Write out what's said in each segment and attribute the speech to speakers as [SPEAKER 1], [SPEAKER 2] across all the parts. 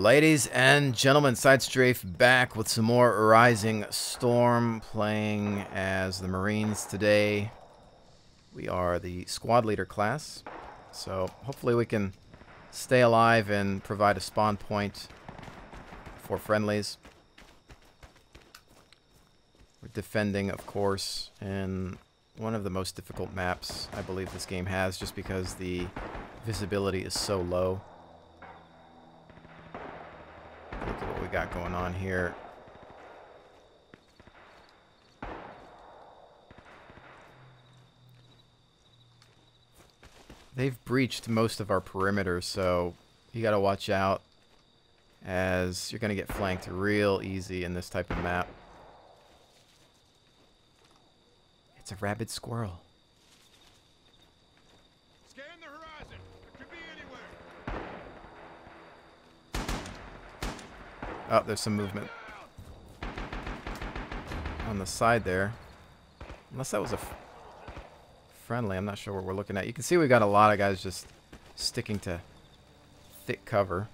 [SPEAKER 1] Ladies and gentlemen, SideStrafe back with some more Rising Storm, playing as the Marines today. We are the squad leader class, so hopefully we can stay alive and provide a spawn point for friendlies. We're defending, of course, in one of the most difficult maps I believe this game has, just because the visibility is so low. Look at what we got going on here. They've breached most of our perimeter, so you gotta watch out, as you're gonna get flanked real easy in this type of map. It's a rabid squirrel.
[SPEAKER 2] Scan the horizon. It could be anywhere.
[SPEAKER 1] Oh, there's some movement on the side there. Unless that was a friendly, I'm not sure what we're looking at. You can see we got a lot of guys just sticking to thick cover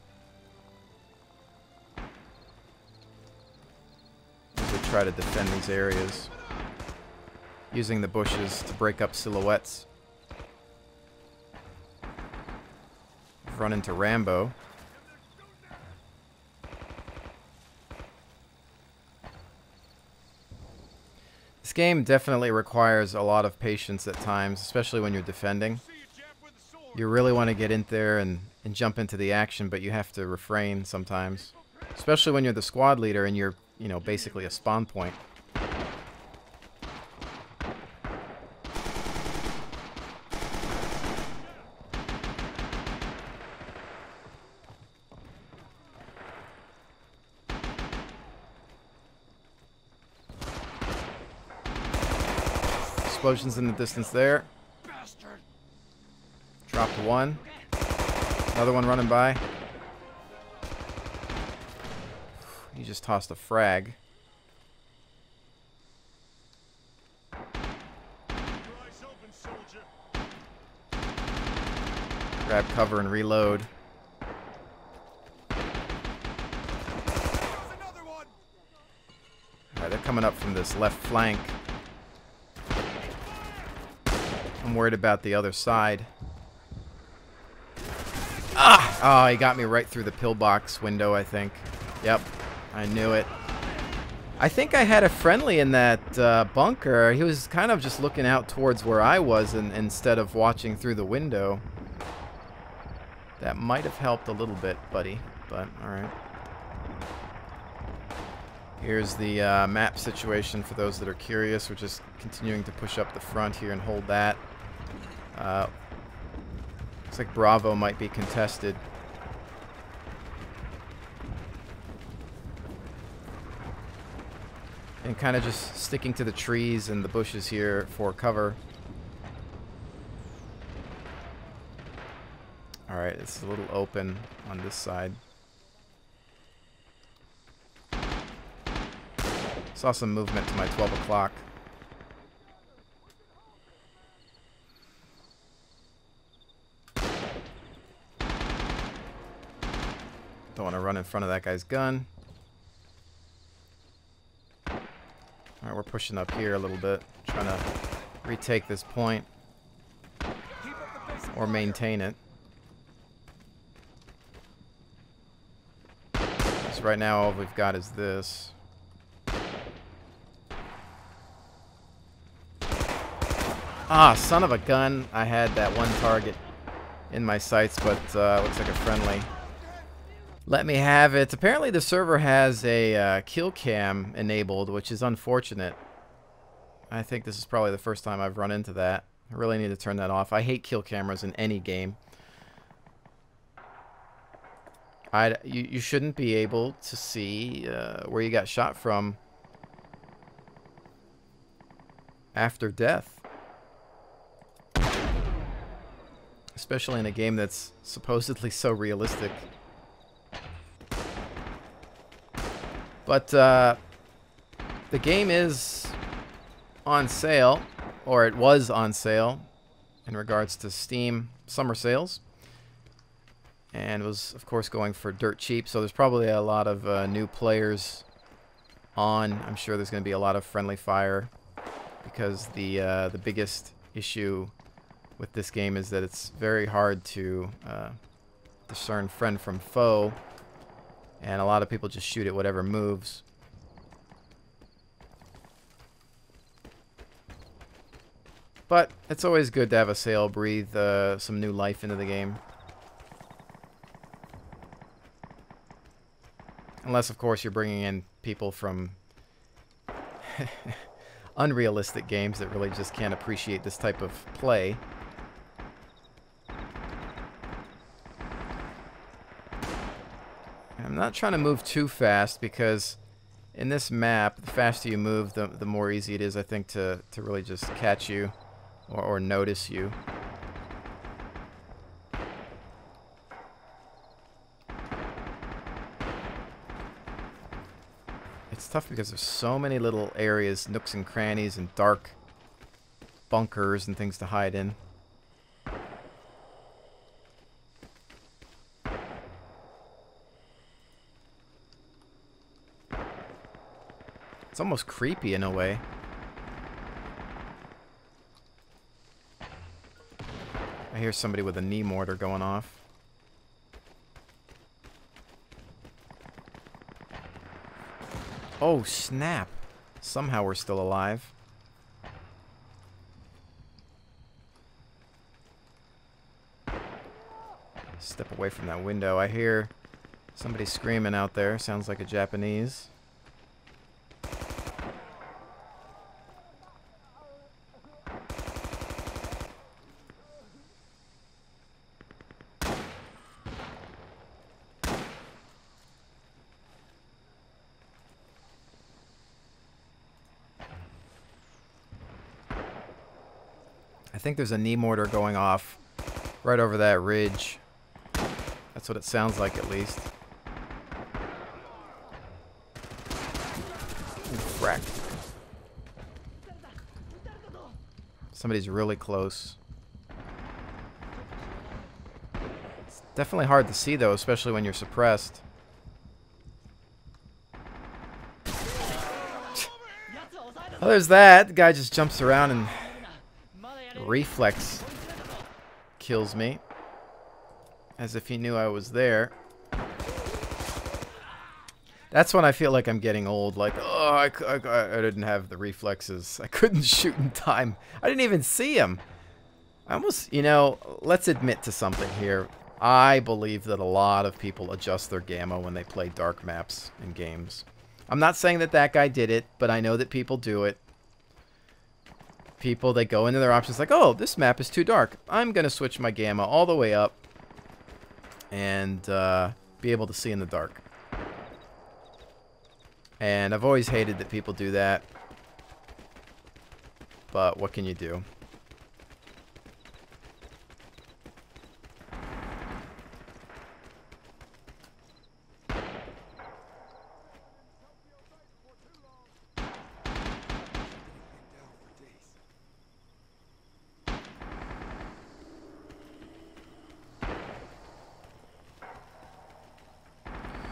[SPEAKER 1] as we try to defend these areas, using the bushes to break up silhouettes. We've run into Rambo. This game definitely requires a lot of patience at times, especially when you're defending. You really want to get in there and jump into the action, but you have to refrain sometimes. Especially when you're the squad leader and you're, basically a spawn point. Explosions in the distance there. Dropped one. Another one running by. He just tossed a frag. Grab cover and reload. Alright, they're coming up from this left flank. I'm worried about the other side. Ah! Oh, he got me right through the pillbox window, I think. Yep, I knew it. I think I had a friendly in that bunker. He was kind of just looking out towards where I was instead of watching through the window. That might have helped a little bit, buddy, but alright. Here's the map situation for those that are curious. We're just continuing to push up the front here and hold that. Looks like Bravo might be contested. And kind of just sticking to the trees and the bushes here for cover. Alright, it's a little open on this side. Saw some movement to my 12 o'clock. Don't want to run in front of that guy's gun. Alright, we're pushing up here a little bit. Trying to retake this point. Or maintain it. So right now all we've got is this. Ah, son of a gun. I had that one target in my sights, but looks like a friendly. Let me have it. Apparently the server has a kill cam enabled, which is unfortunate. I think this is probably the first time I've run into that. I really need to turn that off. I hate kill cameras in any game. You shouldn't be able to see where you got shot from after death. Especially in a game that's supposedly so realistic. But the game is on sale, or it was on sale in regards to Steam summer sales. and was, of course, going for dirt cheap. So there's probably a lot of new players on. I'm sure there's going to be a lot of friendly fire because the biggest issue with this game is that it's very hard to discern friend from foe, and a lot of people just shoot at whatever moves. But it's always good to have a sail breathe some new life into the game. Unless, of course, you're bringing in people from unrealistic games that really just can't appreciate this type of play. I'm not trying to move too fast because in this map, the faster you move, the more easy it is, I think, to really just catch you or notice you. It's tough because there's so many little areas, nooks and crannies, and dark bunkers and things to hide in. It's almost creepy in a way. I hear somebody with a knee mortar going off. Oh, snap. Somehow we're still alive. Step away from that window. I hear somebody screaming out there. Sounds like a Japanese. I think there's a knee mortar going off right over that ridge. That's what it sounds like, at least. Ooh, frack. Somebody's really close. It's definitely hard to see, though, especially when you're suppressed. Oh, there's that. The guy just jumps around and reflex kills me as if he knew I was there. That's when I feel like I'm getting old. Like, oh, I didn't have the reflexes. I couldn't shoot in time. I didn't even see him. I almost, you know, let's admit to something here. I believe that a lot of people adjust their gamma when they play dark maps in games. I'm not saying that that guy did it, but I know that people do it. People, they go into their options like, oh, this map is too dark. I'm going to switch my gamma all the way up and be able to see in the dark. And I've always hated that people do that. But what can you do?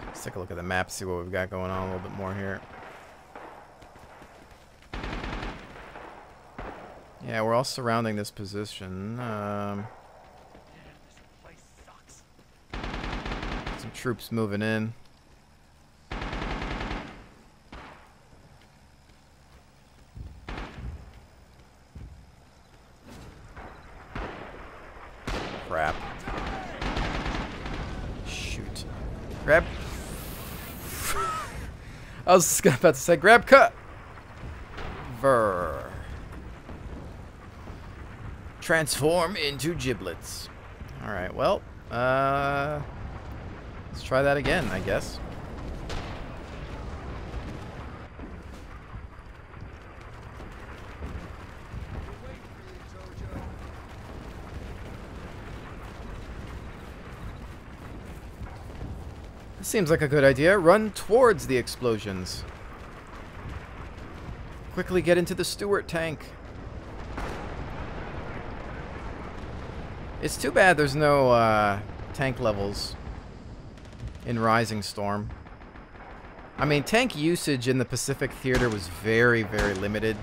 [SPEAKER 1] Let's take a look at the map, see what we've got going on a little bit more here. Yeah, we're all surrounding this position. Some troops moving in. Crap. Shoot. Grab. I was about to say, grab cut. Ver. Transform into giblets. Alright, well, let's try that again, I guess. Seems like a good idea. Run towards the explosions. Quickly get into the Stewart tank. It's too bad there's no tank levels in Rising Storm. I mean, tank usage in the Pacific Theater was very, very limited.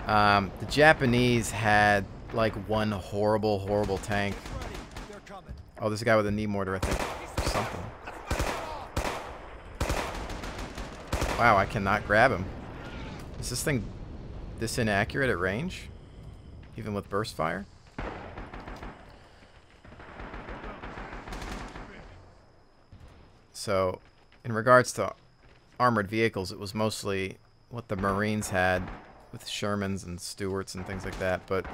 [SPEAKER 1] The Japanese had like one horrible, horrible tank. Oh, there's a guy with a knee mortar, I think. Or something. Wow, I cannot grab him. Is this thing this inaccurate at range? Even with burst fire? So, in regards to armored vehicles, it was mostly what the Marines had with Shermans and Stuarts and things like that, but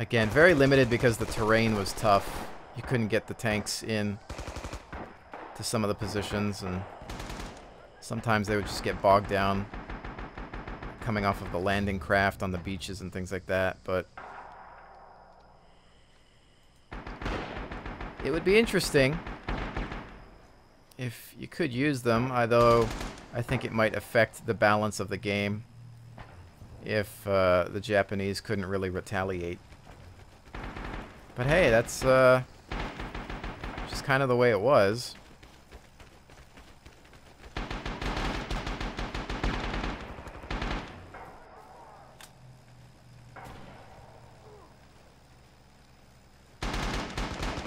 [SPEAKER 1] again, very limited because the terrain was tough. You couldn't get the tanks in to some of the positions, and sometimes they would just get bogged down coming off of the landing craft on the beaches and things like that, but it would be interesting if you could use them, although I think it might affect the balance of the game if the Japanese couldn't really retaliate. But hey, that's just kind of the way it was.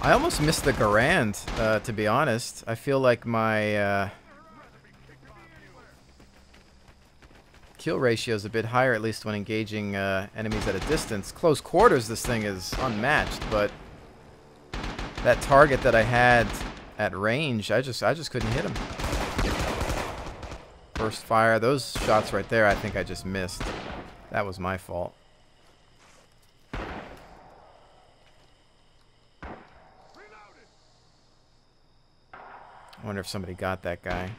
[SPEAKER 1] I almost missed the Garand, to be honest. I feel like my kill ratio is a bit higher, at least when engaging enemies at a distance. Close quarters, this thing is unmatched, but that target that I had at range, I just couldn't hit him. Burst fire, those shots right there, I think I just missed. That was my fault. I wonder if somebody got that guy.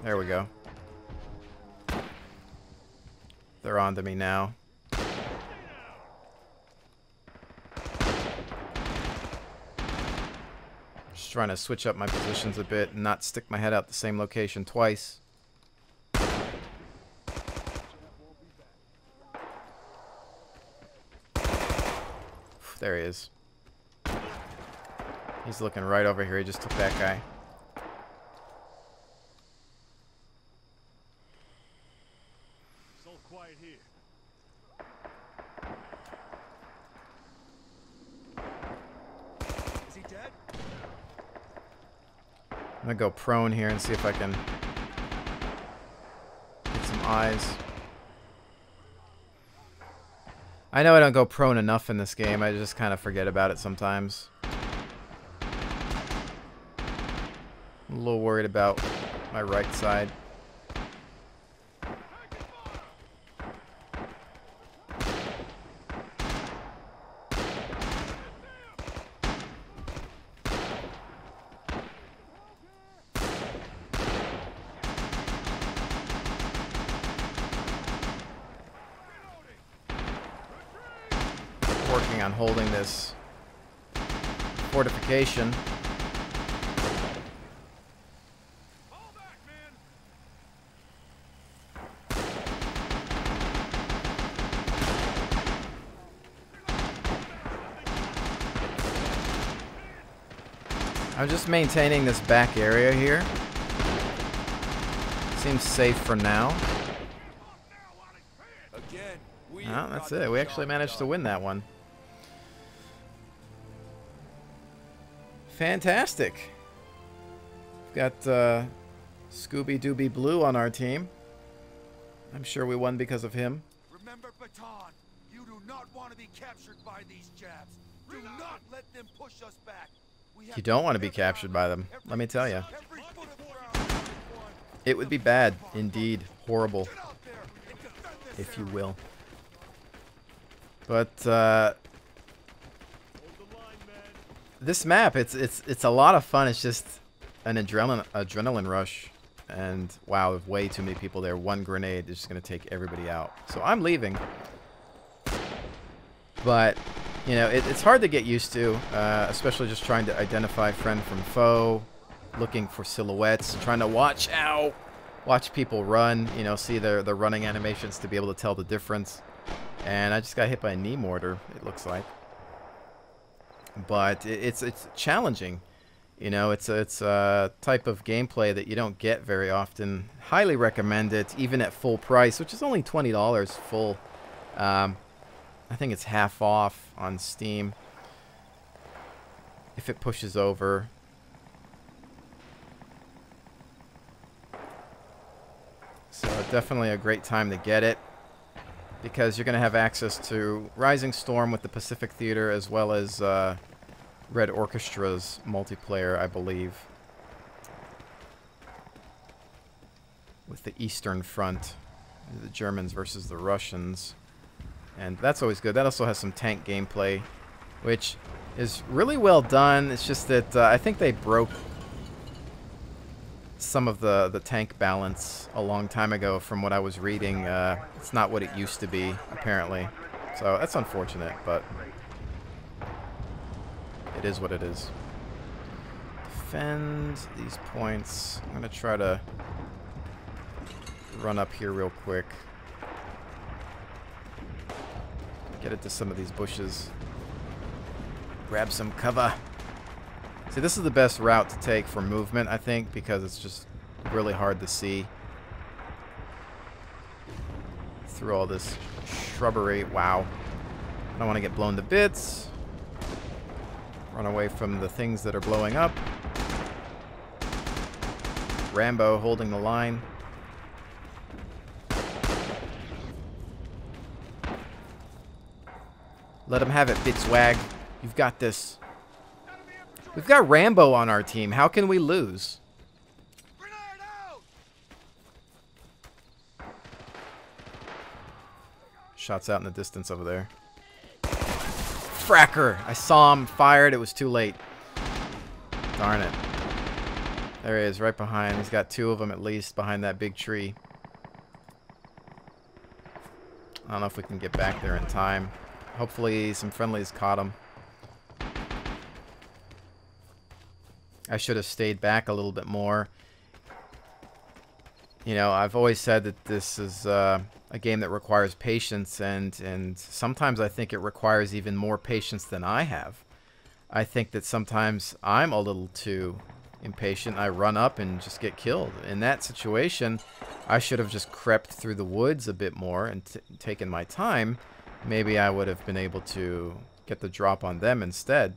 [SPEAKER 1] There we go. They're on to me now. Just trying to switch up my positions a bit and not stick my head out the same location twice. There he is. He's looking right over here. He just took that guy.
[SPEAKER 2] So quiet here. Is he dead?
[SPEAKER 1] I'm gonna go prone here and see if I can get some eyes. I know I don't go prone enough in this game. I just kind of forget about it sometimes. I'm a little worried about my right side. Working on holding this fortification.
[SPEAKER 2] Fall back, man.
[SPEAKER 1] I'm just maintaining this back area here. Seems safe for now.
[SPEAKER 2] Again,
[SPEAKER 1] Oh, that's it. We actually managed to win that one. Fantastic. We've got Scooby Dooby Blue on our team. I'm sure we won because of him.
[SPEAKER 2] Remember, Baton, you do not want to be captured by these Japs. Do not let them push us back.
[SPEAKER 1] You don't want to be captured by them, let me tell you. It would be bad, indeed, horrible, if you will. But this map, it's a lot of fun. It's just an adrenaline rush, and wow, there's way too many people there. One grenade is just gonna take everybody out. So I'm leaving. But you know, it's hard to get used to, especially just trying to identify friend from foe. looking for silhouettes, trying to watch people run, you know, see their running animations to be able to tell the difference. And I just got hit by a knee mortar, it looks like. But it's challenging. You know, it's a type of gameplay that you don't get very often. Highly recommend it, even at full price, which is only $20 full. I think it's half off on Steam if it pushes over. So definitely a great time to get it, because you're going to have access to Rising Storm with the Pacific Theater, as well as Red Orchestra's multiplayer, I believe, with the Eastern Front, the Germans versus the Russians. And that's always good. That also has some tank gameplay, which is really well done. It's just that I think they broke some of the tank balance a long time ago from what I was reading. It's not what it used to be, apparently. So that's unfortunate, but it is what it is. Defend these points. I'm going to try to run up here real quick. Get into some of these bushes. Grab some cover. See, this is the best route to take for movement, I think, because it's just really hard to see through all this shrubbery. Wow. I don't want to get blown to bits. Run away from the things that are blowing up. Rambo holding the line. Let him have it, Bitswag. You've got this. We've got Rambo on our team. How can we lose? Shots out in the distance over there. Fracker! I saw him, fired, it was too late. Darn it. There he is, right behind. He's got two of them at least behind that big tree. I don't know if we can get back there in time. Hopefully some friendlies caught him. I should have stayed back a little bit more. You know, I've always said that this is a game that requires patience, and sometimes I think it requires even more patience than I have. I think that sometimes I'm a little too impatient. I run up and just get killed. In that situation, I should have just crept through the woods a bit more and taken my time. Maybe I would have been able to get the drop on them instead.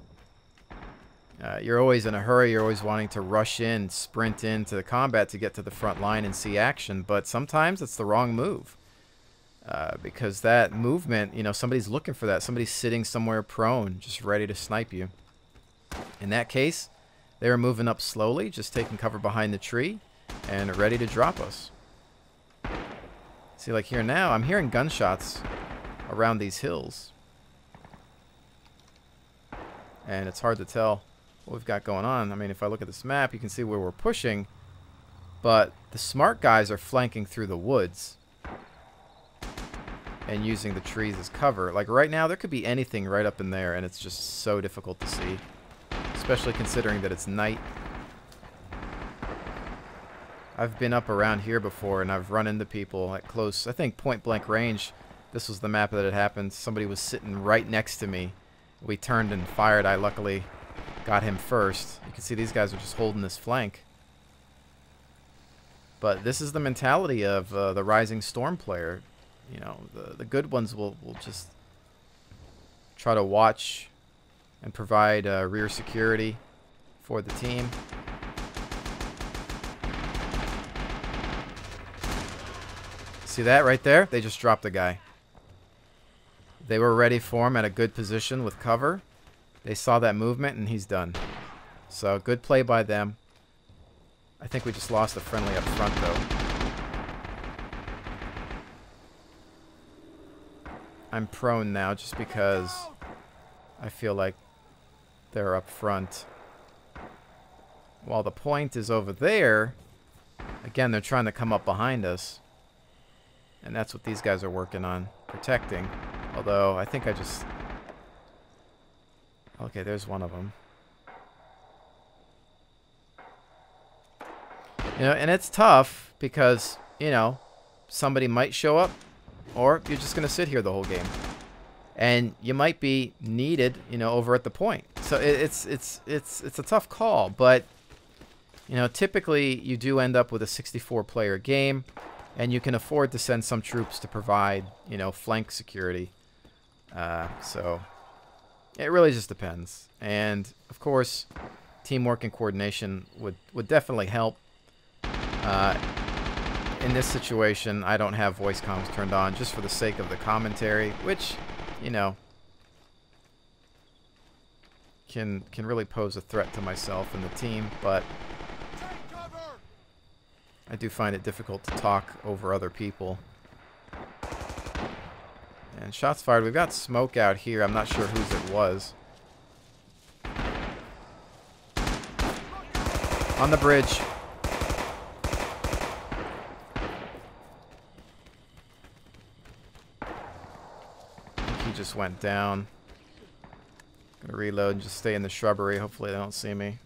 [SPEAKER 1] You're always in a hurry. You're always wanting to rush in, sprint into the combat to get to the front line and see action. But sometimes it's the wrong move. Because that movement, you know, somebody's looking for that. Somebody's sitting somewhere prone, just ready to snipe you. In that case, they were moving up slowly, just taking cover behind the tree, and ready to drop us. See, like here now, I'm hearing gunshots around these hills. And it's hard to tell what we've got going on. I mean, if I look at this map, you can see where we're pushing, but the smart guys are flanking through the woods and using the trees as cover. Like right now, there could be anything right up in there, and it's just so difficult to see, especially considering that it's night. I've been up around here before, and I've run into people at close, I think point blank range. This was the map that it happened. Somebody was sitting right next to me. We turned and fired. I luckily got him first. You can see these guys are just holding this flank. But this is the mentality of the Rising Storm player. You know, the good ones will just try to watch and provide rear security for the team. See that right there? They just dropped a guy. They were ready for him at a good position with cover. They saw that movement, and he's done. So, good play by them. I think we just lost a friendly up front, though. I'm prone now just because I feel like they're up front. While the point is over there, again, they're trying to come up behind us. And that's what these guys are working on, protecting. Although, I think I just... Okay, there's one of them. You know, and it's tough because, you know, somebody might show up, or you're just going to sit here the whole game. And you might be needed, you know, over at the point. So it's a tough call, but you know, typically you do end up with a 64-player game, and you can afford to send some troops to provide, you know, flank security. So it really just depends. And of course, teamwork and coordination would definitely help. In this situation, I don't have voice comms turned on just for the sake of the commentary, which, you know, can really pose a threat to myself and the team, but I do find it difficult to talk over other people. And shots fired. We've got smoke out here. I'm not sure whose it was. On the bridge. He just went down. Gonna reload and just stay in the shrubbery. Hopefully they don't see me.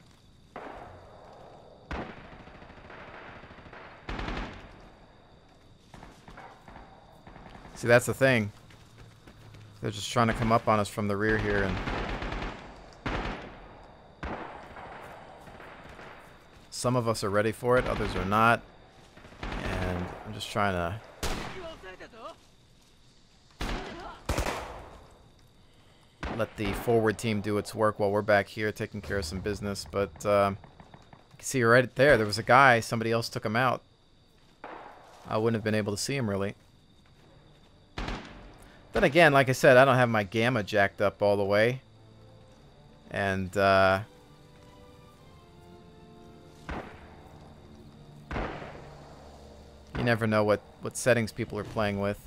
[SPEAKER 1] See, that's the thing. They're just trying to come up on us from the rear here, and some of us are ready for it, others are not. And I'm just trying to let the forward team do its work while we're back here taking care of some business. But you can see right there was a guy, somebody else took him out. I wouldn't have been able to see him really. Then again, like I said, I don't have my gamma jacked up all the way. And you never know what settings people are playing with.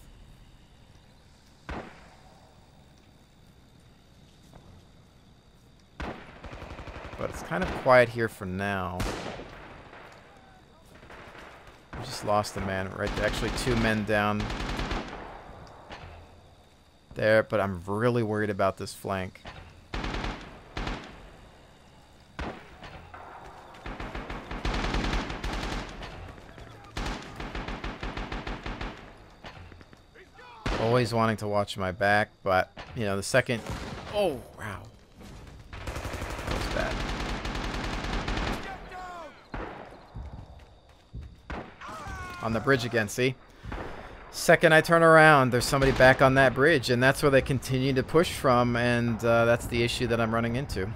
[SPEAKER 1] But it's kind of quiet here for now. I just lost a man right there. Actually, 2 men down there, but I'm really worried about this flank. Always wanting to watch my back, but you know, the second... Oh, wow. That was bad. On the bridge again, see? Second I turn around, there's somebody back on that bridge, and that's where they continue to push from, and that's the issue that I'm running into.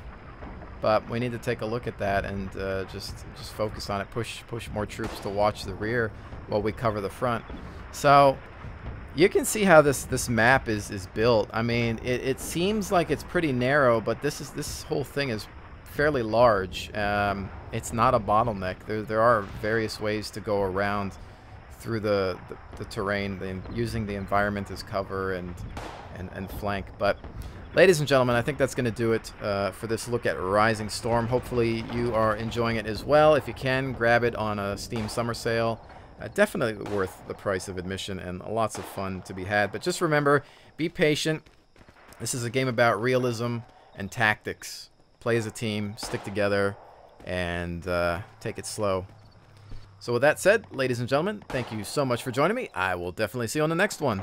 [SPEAKER 1] But we need to take a look at that and just focus on it. Push more troops to watch the rear while we cover the front. So you can see how this map is built. I mean, it seems like it's pretty narrow, but this whole thing is fairly large. It's not a bottleneck. There are various ways to go around through the terrain, using the environment as cover and flank. But ladies and gentlemen, I think that's going to do it for this look at Rising Storm. Hopefully you are enjoying it as well. If you can, grab it on a Steam summer sale. Definitely worth the price of admission and lots of fun to be had. But just remember, be patient. This is a game about realism and tactics. Play as a team, stick together, and take it slow. So with that said, ladies and gentlemen, thank you so much for joining me. I will definitely see you on the next one.